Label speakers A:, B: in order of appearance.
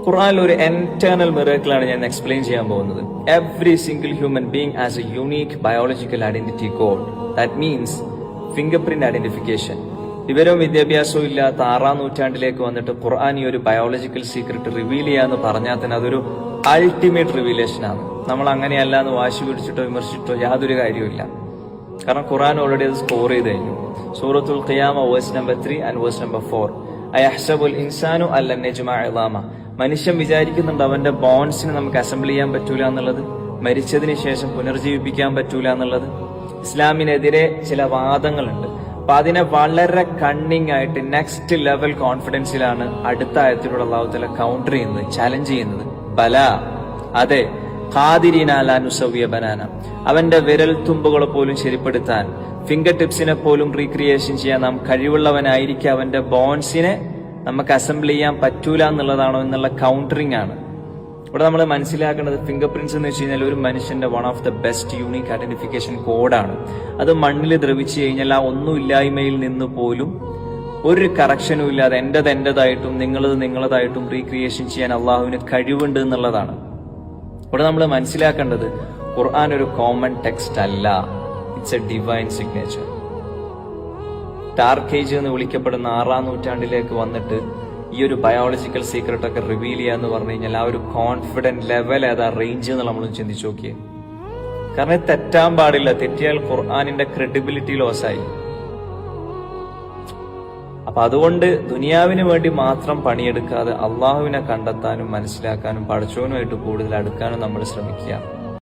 A: ഖുർആനിൽ ഒരു ഇന്റേണൽ മിറക്കിളാണ് ഞാൻ എക്സ്പ്ലെയിൻ ചെയ്യാൻ പോകുന്നത്. Every single human being as A unique biological identity code. That means finger print identification. വിവരവും വിദ്യാഭ്യാസവും ഇല്ലാത്ത 6-ാം നൂറ്റാണ്ടിലേക്ക് വന്നിട്ട് ഖുർആൻ ഈ ഒരു ബയോളജിക്കൽ സീക്രട്ട് റിവീൽ ചെയ്യാന്ന് പറഞ്ഞാൽ തന്നെ അതൊരു അൾട്ടിമേറ്റ് റിവീലേഷൻ ആണ്. നമ്മൾ അങ്ങനെയല്ല എന്ന് വാശി പിടിച്ചിട്ടോ വിമർശിച്ചിട്ടോ യാതൊരു കാര്യവുമില്ല. കാരണം ഖുർആൻ ഓൾറെഡി അത് സ്കോർ ചെയ്ത് കഴിഞ്ഞു. സൂറത്തുൽ ഖിയാമ verse number 3 and verse number 4. അയഹ്സബുൽ ഇൻസാനു അല്ലൻ നജ്മഅ ഇളാമ. മനുഷ്യൻ വിചാരിക്കുന്നുണ്ട് അവന്റെ ബോൺസിനെ നമുക്ക് അസംബിൾ ചെയ്യാൻ പറ്റൂല എന്നുള്ളത്, മരിച്ചതിന് ശേഷം പുനർജീവിപ്പിക്കാൻ പറ്റൂല എന്നുള്ളത്. ഇസ്ലാമിനെതിരെ ചില വാദങ്ങളുണ്ട്. അപ്പൊ അതിനെ വളരെ കണ്ണിങ് ആയിട്ട് നെക്സ്റ്റ് ലെവൽ കോൺഫിഡൻസിലാണ് അടുത്ത ആയത്തിലൂടെ അല്ലാഹു തആല കൗണ്ടർ ചെയ്യുന്നത്, ചലഞ്ച് ചെയ്യുന്നത്. ബല, അതെ, ഖാദിരീന അലാ നുസവ്വിയ ബനാന. അവന്റെ വിരൽ തുമ്പുകളെ പോലും ശരിപ്പെടുത്താൻ, ഫിംഗർ ടിപ്സിനെ പോലും റീക്രിയേഷൻ ചെയ്യാൻ നാം കഴിവുള്ളവനായിരിക്കും. അവന്റെ ബോൺസിനെ നമുക്ക് അസംബിൾ ചെയ്യാൻ പറ്റൂല എന്നുള്ളതാണോ എന്നുള്ള കൗണ്ടറിംഗ് ആണ് ഇവിടെ നമ്മൾ മനസ്സിലാക്കേണ്ടത്. ഫിംഗർ പ്രിന്റ്സ് എന്ന് വെച്ച് കഴിഞ്ഞാൽ ഒരു മനുഷ്യന്റെ one of the best unique identification കോഡാണ്. അത് മണ്ണിൽ ദ്രവിച്ചു കഴിഞ്ഞാൽ ആ ഒന്നുമില്ലായ്മയിൽ നിന്ന് പോലും ഒരു കറക്ഷനും ഇല്ലാതെ എന്റേതായിട്ടും നിങ്ങളതായിട്ടും റീക്രിയേഷൻ ചെയ്യാൻ അള്ളാഹുവിന് കഴിവുണ്ട് എന്നുള്ളതാണ് ഇവിടെ നമ്മൾ മനസ്സിലാക്കേണ്ടത്. ഖുർആൻ ഒരു കോമൺ ടെക്സ്റ്റ് അല്ല, it's A divine signature. Dark age എന്ന് വിളിക്കപ്പെടുന്ന 6-ാം നൂറ്റാണ്ടിലേക്ക് വന്നിട്ട് ഈ ഒരു ബയോളജിക്കൽ സീക്രട്ട് ഒക്കെ റിവീൽ ചെയ്യാന്ന് പറഞ്ഞു കഴിഞ്ഞാൽ ആ ഒരു കോൺഫിഡന്റ് ലെവൽ ഏതാ റേഞ്ച് എന്ന് നമ്മളൊന്ന് ചിന്തിച്ചു നോക്കിയേ. കാരണം ഇത് തെറ്റാൻ പാടില്ല. തെറ്റിയാൽ ഖുർആനിന്റെ ക്രെഡിബിലിറ്റി ലോസ് ആയി. അപ്പൊ അതുകൊണ്ട് ദുനിയാവിന് വേണ്ടി മാത്രം പണിയെടുക്കാതെ അള്ളാഹുവിനെ കണ്ടെത്താനും മനസ്സിലാക്കാനും പടച്ചവനുമായിട്ട് കൂടുതൽ അടുക്കാനും നമ്മൾ ശ്രമിക്കുക.